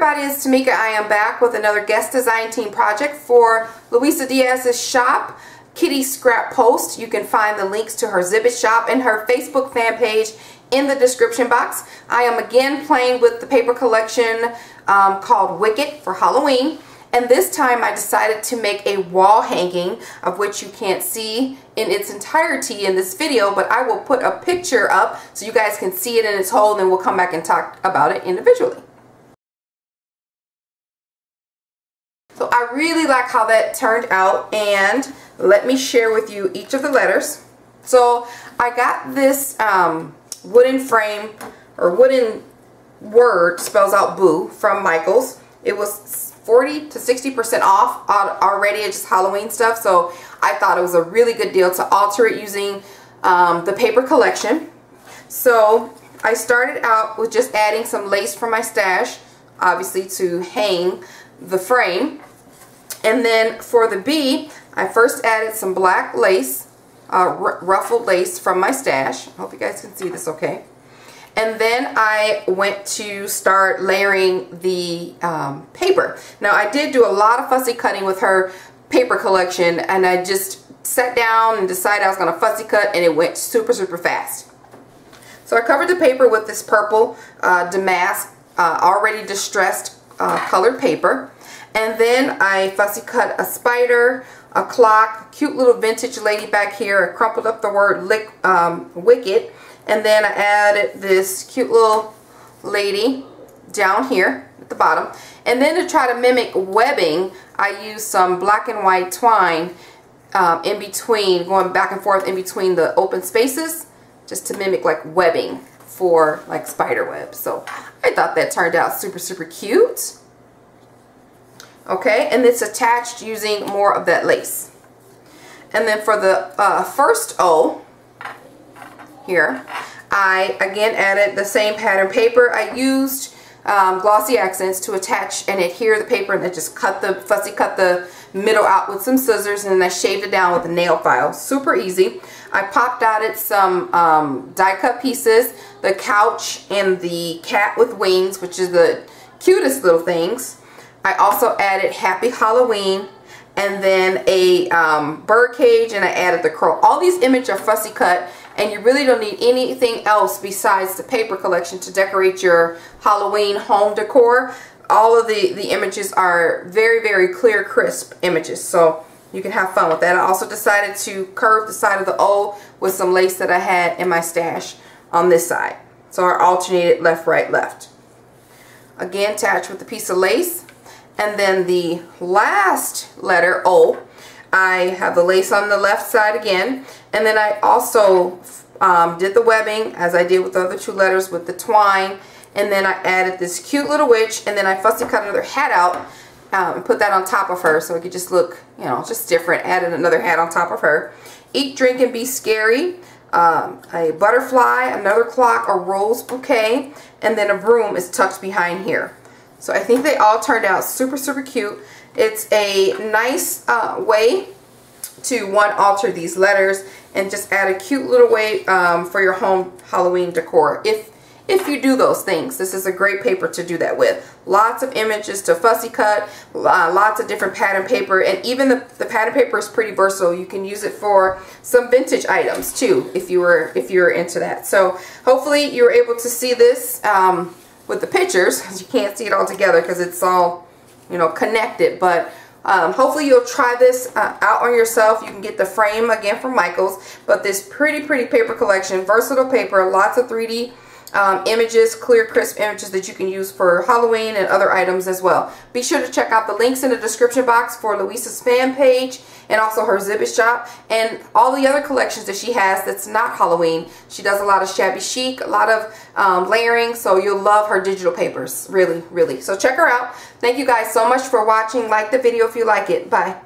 everybody, it's Tmika. I am back with another guest design team project for Luisa Diaz's shop, Kitty Scrap Post. You can find the links to her exhibit shop and her Facebook fan page in the description box. I am again playing with the paper collection called Wicked for Halloween. And this time I decided to make a wall hanging, of which you can't see in its entirety in this video, but I will put a picture up so you guys can see it in its whole, and then we'll come back and talk about it individually. So I really like how that turned out, and let me share with you each of the letters. So I got this wooden frame, or wooden word spells out boo, from Michaels. It was 40 to 60% off already. It's just Halloween stuff, so I thought it was a really good deal to alter it using the paper collection. So I started out with just adding some lace from my stash, obviously to hang the frame. And then for the bee, I first added some black lace, ruffled lace from my stash. I hope you guys can see this okay. And then I went to start layering the paper. Now I did do a lot of fussy cutting with her paper collection, and I just sat down and decided I was going to fussy cut, and it went super fast. So I covered the paper with this purple damask, already distressed colored paper. And then I fussy cut a spider, a clock, a cute little vintage lady back here. I crumpled up the word Wicked. And then I added this cute little lady down here at the bottom. And then to try to mimic webbing, I used some black and white twine in between, going back and forth in between the open spaces, just to mimic like webbing for like spider web. So I thought that turned out super cute. Okay, and it's attached using more of that lace. And then for the first O here, I again added the same pattern paper. I used glossy accents to attach and adhere the paper, and then just fussy cut the middle out with some scissors, and then I shaved it down with a nail file. Super easy. I popped out at some die cut pieces, the couch and the cat with wings, which is the cutest little things. I also added Happy Halloween, and then a bird cage, and I added the crow. All these images are fussy cut, and you really don't need anything else besides the paper collection to decorate your Halloween home decor. All of the images are very clear, crisp images, so you can have fun with that. I also decided to curve the side of the O with some lace that I had in my stash on this side. So I alternated left, right, left. Again, attached with a piece of lace. And then the last letter, O, I have the lace on the left side again. And then I also did the webbing, as I did with the other two letters, with the twine. And then I added this cute little witch, and then I fussy cut another hat out and put that on top of her so it could just look, you know, just different. Added another hat on top of her. Eat, drink, and be scary. A butterfly, another clock, a rose bouquet, and then a broom is tucked behind here. So I think they all turned out super cute. It's a nice way to alter these letters and just add a cute little way for your home Halloween decor. If you do those things, this is a great paper to do that with. Lots of images to fussy cut, lots of different pattern paper, and even the pattern paper is pretty versatile. You can use it for some vintage items too, if you're into that. So hopefully you were able to see this with the pictures, because you can't see it all together because it's all, you know, connected. But hopefully you'll try this out on yourself. You can get the frame again from Michaels, but this pretty paper collection, versatile paper, lots of 3D images, clear crisp images that you can use for Halloween and other items as well. Be sure to check out the links in the description box for Luisa's fan page and also her exhibit shop and all the other collections that she has that's not Halloween. She does a lot of shabby chic, a lot of layering, so you'll love her digital papers, really. So check her out. Thank you guys so much for watching. Like the video if you like it. Bye.